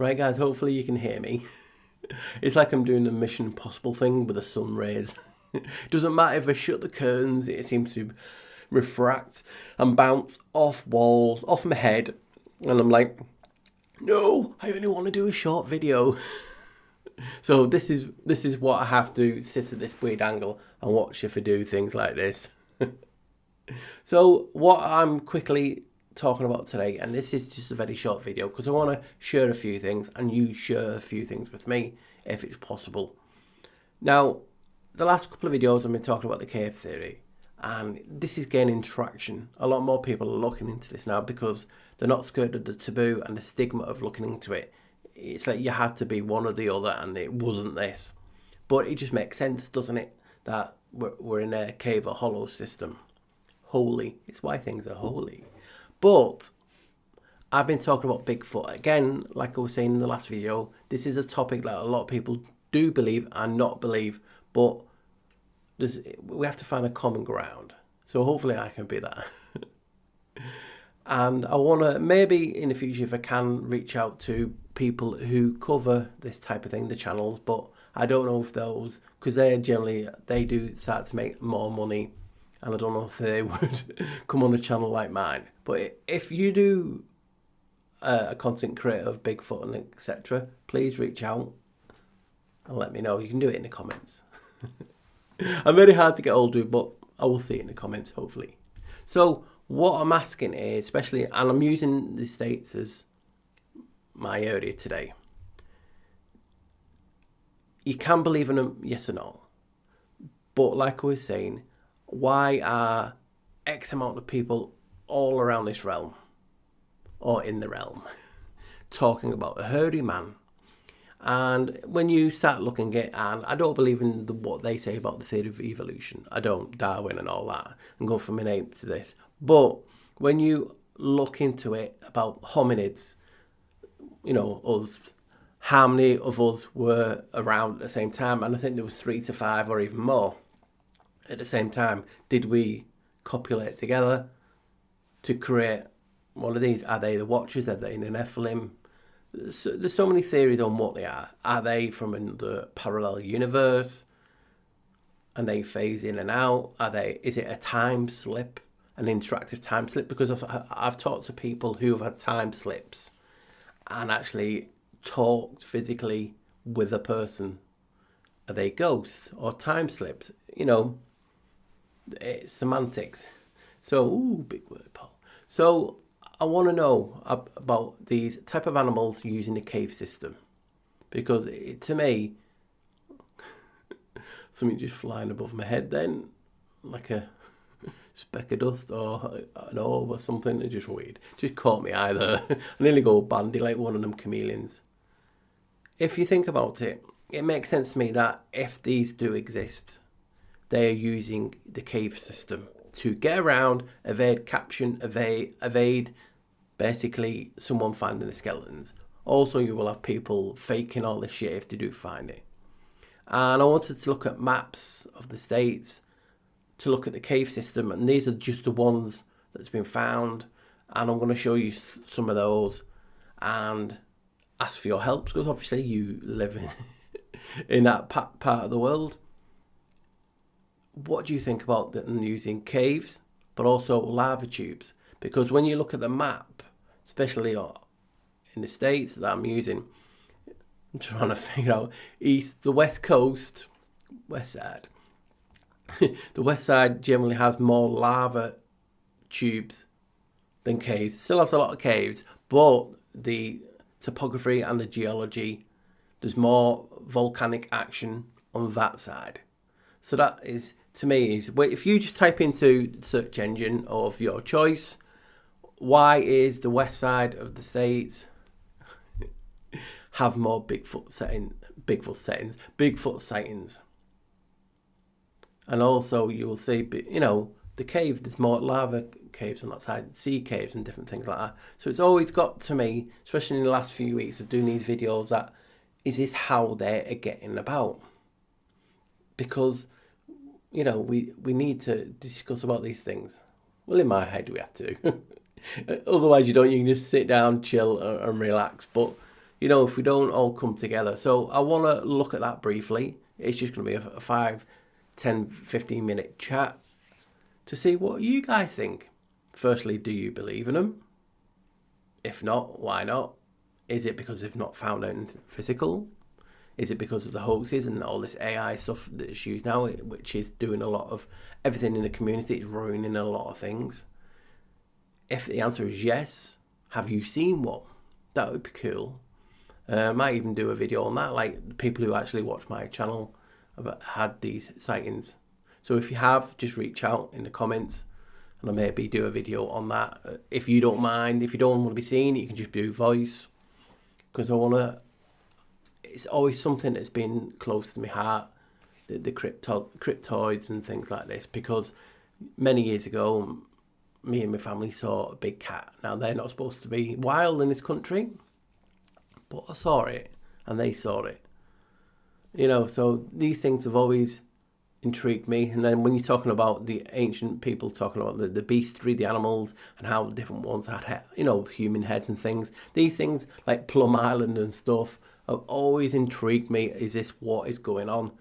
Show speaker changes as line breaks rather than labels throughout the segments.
Right, guys, hopefully you can hear me. It's like I'm doing the Mission Impossible thing with the sun rays. Doesn't matter if I shut the curtains, it seems to refract and bounce off walls, off my head. And I'm like, no, I only want to do a short video. So this is what I have to sit at this weird angle and watch if I do things like this. So what I'm quickly talking about today, and this is just a very short video because I want to share a few things and you share a few things with me if it's possible. Now, the last couple of videos I've been talking about the cave theory, and this is gaining traction. A lot more people are looking into this now because they're not scared of the taboo and the stigma of looking into it. It's like you had to be one or the other and it wasn't this. But it just makes sense, doesn't it, that we're in a cave or hollow system. Holy. It's why things are holy. But I've been talking about Bigfoot. Again, like I was saying in the last video, this is a topic that a lot of people do believe and not believe, but we have to find a common ground. So hopefully I can be that. And I want to, maybe in the future, if I can, reach out to people who cover this type of thing, the channels, but I don't know if those, because they do start to make more money, and I don't know if they would come on a channel like mine. But if you do a content creator of Bigfoot and etc., please reach out and let me know. You can do it in the comments. I'm very hard to get hold of, but I will see it in the comments, hopefully. So what I'm asking is, especially, and I'm using the States as my area today. You can believe in them, yes or no. But like I was saying, why are X amount of people all around this realm, or in the realm, talking about a hairy man? And when you start looking at, and I don't believe in what they say about the theory of evolution. I don't, Darwin and all that, and go from an ape to this. But when you look into it about hominids, you know, us, how many of us were around at the same time? And I think there was 3 to 5 or even more at the same time. Did we copulate together to create one of these? Are they the Watchers? Are they the Nephilim? There's so many theories on what they are. Are they from another parallel universe? And they phase in and out? Is it a time slip, an interactive time slip? Because I've talked to people who have had time slips and actually talked physically with a person. Are they ghosts or time slips? You know, it's semantics. So, big word, Paul. So I want to know about these type of animals using the cave system, because to me, something just flying above my head then, like a speck of dust or an orb or something. It's just weird. Just caught me eye there. I nearly go bandy like one of them chameleons. If you think about it, it makes sense to me that if these do exist, they are using the cave system to get around, evade caption, evade basically someone finding the skeletons. Also, you will have people faking all this shit if they do find it. And I wanted to look at maps of the states to look at the cave system, and these are just the ones that's been found, and I'm going to show you some of those and ask for your help, because obviously you live in that part of the world. What do you think about them using caves but also lava tubes? Because when you look at the map, especially in the states that I'm using, I'm trying to figure out the west coast, west side. The west side generally has more lava tubes than caves. Still has a lot of caves, but the topography and the geology, there's more volcanic action on that side. So that is, to me, if you just type into the search engine of your choice, why is the west side of the states have more Bigfoot sightings? And also you will see, you know, the cave, there's more lava caves on that side, sea caves and different things like that. So it's always got to me, especially in the last few weeks of doing these videos, that is this how they're getting about? Because, you know, we need to discuss about these things. Well, in my head we have to. Otherwise you can just sit down, chill and relax. But if we don't all come together. So I want to look at that briefly. It's just going to be a 5, 10, 15 minute chat to see what you guys think. Firstly, do you believe in them? If not, why not? Is it because they've not found anything physical? Is it because of the hoaxes and all this AI stuff that's used now, which is doing a lot of everything in the community? It's ruining a lot of things. If the answer is yes, have you seen one? That would be cool. I might even do a video on that, like the people who actually watch my channel have had these sightings. So if you have, just reach out in the comments and I maybe do a video on that. If you don't mind, if you don't want to be seen, you can just do voice. Because it's always something that's been close to my heart, the cryptoids and things like this. Because many years ago, me and my family saw a big cat. Now, they're not supposed to be wild in this country, but I saw it and they saw it. So these things have always intrigued me. And then when you're talking about the ancient people talking about the beastry, the animals, and how different ones had, human heads and things. These things like Plum Island and stuff have always intrigued me. Is this what is going on?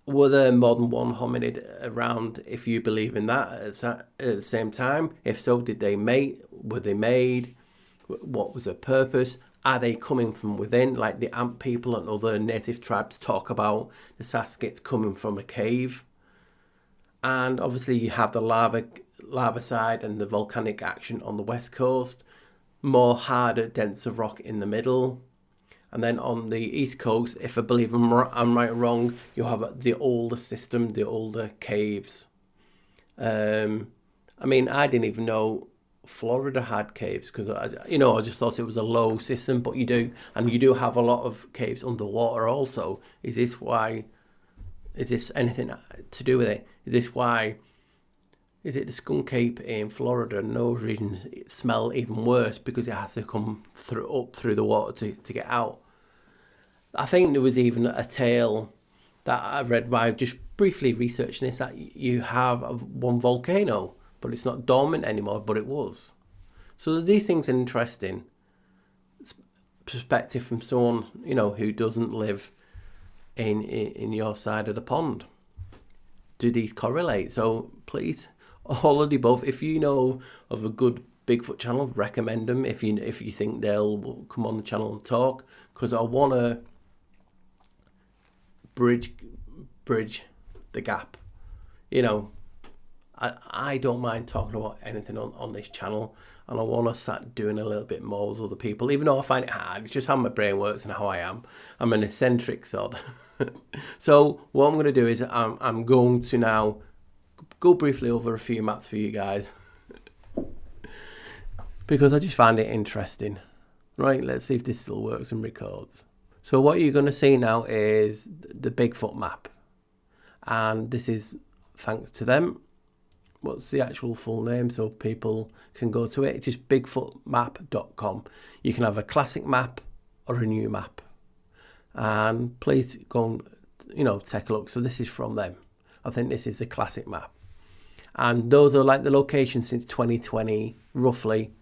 Were there more than one hominid around, if you believe in that, at the same time? If so, did they mate? Were they made? What was their purpose? Are they coming from within, like the Ant people and other native tribes talk about the Saskits coming from a cave? And obviously you have the lava side and the volcanic action on the west coast, more harder, denser rock in the middle. And then on the east coast, if I believe I'm right or wrong, you have the older system, the older caves. I didn't even know Florida had caves because I just thought it was a low system, but you do, and you do have a lot of caves underwater also. Is this anything to do with it? Is it the skunk ape in Florida and those regions smell even worse because it has to come up through the water to get out? I think there was even a tale that I read by just briefly researching this, that you have one volcano, but it's not dormant anymore, but it was. So these things are interesting. Perspective from someone, who doesn't live in your side of the pond. Do these correlate? So please, all of the above. If you know of a good Bigfoot channel, recommend them. If you think they'll come on the channel and talk, because I want to bridge the gap. I don't mind talking about anything on this channel, and I want to start doing a little bit more with other people, even though I find it hard. It's just how my brain works and how I am. I'm an eccentric sod. So what I'm going to do is I'm going to now go briefly over a few maps for you guys because I just find it interesting. Right, let's see if this still works and records. So what you're going to see now is the Bigfoot map, and this is thanks to them. What's the actual full name so people can go to it? It's just bigfootmap.com. You can have a classic map or a new map. And please go and, take a look. So this is from them. I think this is the classic map. And those are like the locations since 2020, roughly,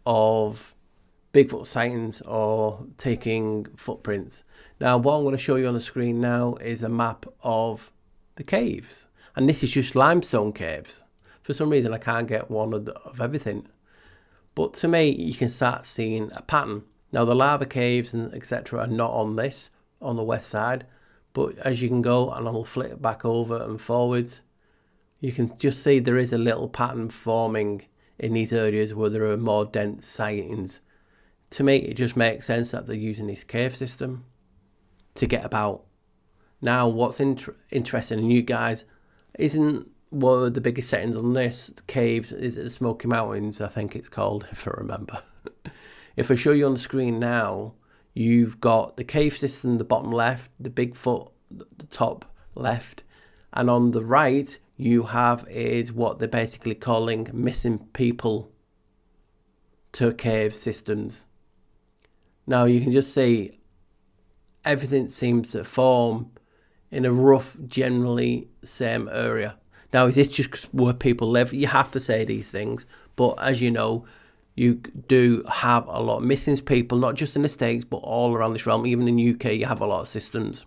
of Bigfoot sightings or taking footprints. Now, what I'm going to show you on the screen now is a map of the caves. And this is just limestone caves. For some reason, I can't get one of everything. But to me, you can start seeing a pattern. Now, the lava caves and etc. are not on this, on the west side. But as you can go, and I'll flip it back over and forwards, you can just see there is a little pattern forming in these areas where there are more dense sightings. To me, it just makes sense that they're using this cave system to get about. Now, what's interesting, and you guys, isn't one of the biggest settings on this caves is the Smoky Mountains, I think it's called, if I remember. If I show you on the screen now, you've got the cave system, the bottom left, the Bigfoot, the top left, and on the right, you have is what they're basically calling missing people to cave systems. Now, you can just see everything seems to form in a rough, generally same area. Now, is this just where people live? You have to say these things, but as you know, you do have a lot of missing people, not just in the States, but all around this realm. Even in the UK, you have a lot of systems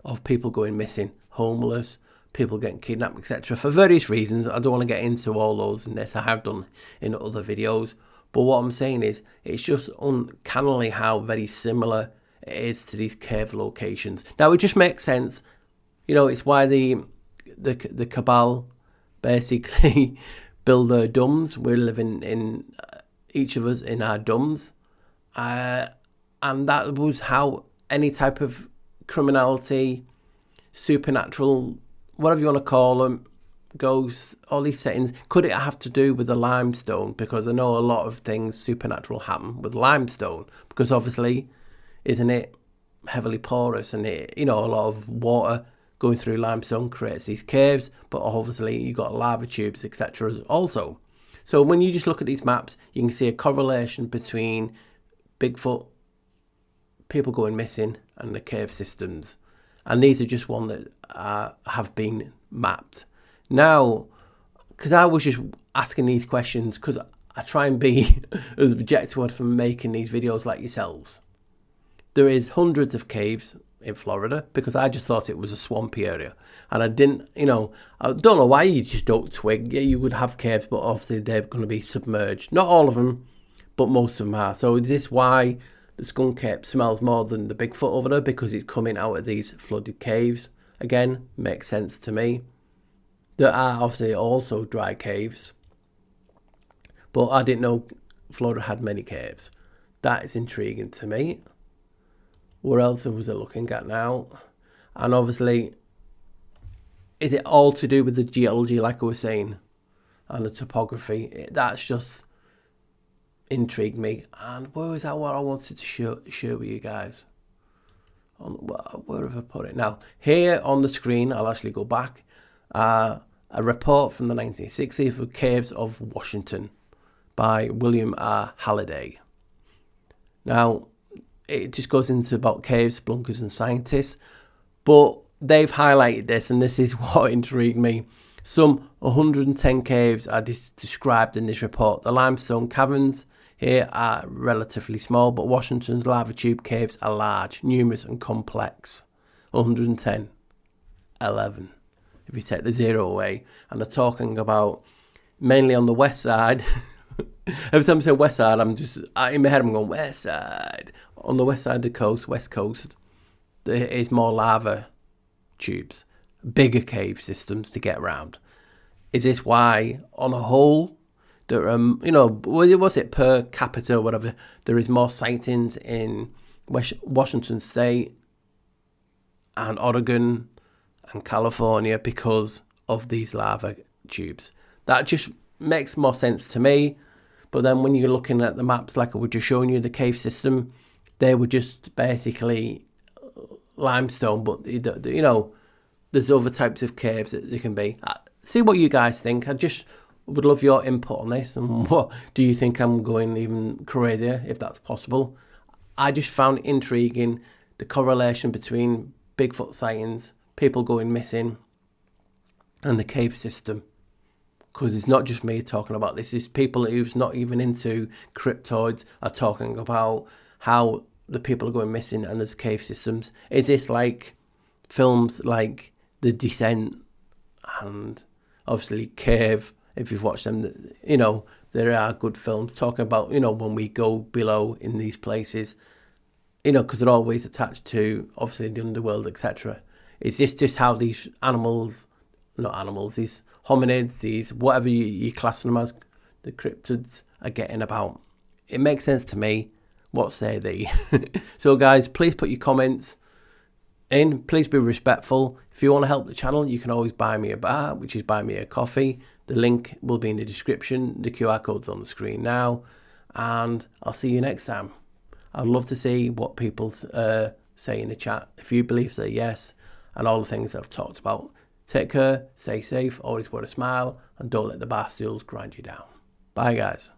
of people going missing, homeless, people getting kidnapped, etc. for various reasons. I don't want to get into all those in this. I have done in other videos. But what I'm saying is, it's just uncannily how very similar it is to these cave locations. Now, it just makes sense. It's why the cabal basically build their domes. We're living in, each of us in our domes. And that was how any type of criminality, supernatural, whatever you want to call them, ghosts, all these settings. Could it have to do with the limestone? Because I know a lot of things supernatural happen with limestone, because obviously, isn't it heavily porous, and a lot of water going through limestone creates these caves, but obviously you got lava tubes, etc. also. So when you just look at these maps, you can see a correlation between Bigfoot, people going missing, and the cave systems. And these are just one that have been mapped. Now, because I was just asking these questions, because I try and be as objective from making these videos like yourselves. There is hundreds of caves in Florida, because I just thought it was a swampy area. And I didn't, I don't know why you just don't twig. Yeah, you would have caves, but obviously they're going to be submerged. Not all of them, but most of them are. So is this why the skunk ape smells more than the Bigfoot over there? Because it's coming out of these flooded caves. Again, makes sense to me. There are obviously also dry caves, but I didn't know Florida had many caves. That is intriguing to me. What else was I looking at now? And obviously, is it all to do with the geology, like I was saying, and the topography? That's just intrigued me. And where was that what I wanted to share with you guys? Where have I put it? Now, here on the screen, I'll actually go back. A report from the 1960s for Caves of Washington by William R. Halliday. Now, it just goes into about caves, spelunkers and scientists, but they've highlighted this, and this is what intrigued me. Some 110 caves are described in this report. The limestone caverns here are relatively small, but Washington's lava tube caves are large, numerous and complex. 110, 11. If you take the zero away, and they're talking about mainly on the west side. Every time I say west side, I'm just in my head, I'm going west side. On the west side of the coast, west coast, there is more lava tubes, bigger cave systems to get around. Is this why, on a whole, there are, what was it per capita or whatever, there is more sightings in Washington State and Oregon and California because of these lava tubes? That just makes more sense to me. But then when you're looking at the maps, like I was just showing you, the cave system, they were just basically limestone. But there's other types of caves that there can be. See what you guys think. I just would love your input on this, and what do you think? I'm going even crazier, if that's possible. I just found intriguing the correlation between Bigfoot sightings, people going missing, and the cave system. Because it's not just me talking about this. It's people who's not even into cryptoids are talking about how the people are going missing and there's cave systems. Is this like films like The Descent and obviously Cave? If you've watched them, there are good films talking about, when we go below in these places, because they're always attached to obviously the underworld, etc. Is this just how these these hominids, these whatever you class them as, the cryptids are getting about? It makes sense to me. What say they? So guys, please put your comments in. Please be respectful. If you want to help the channel, you can always buy me a bar, which is buy me a coffee. The link will be in the description. The QR code's on the screen now. And I'll see you next time. I'd love to see what people say in the chat. If you believe that, yes, and all the things I've talked about. Take care, stay safe, always wear a smile, and don't let the bar stools grind you down. Bye, guys.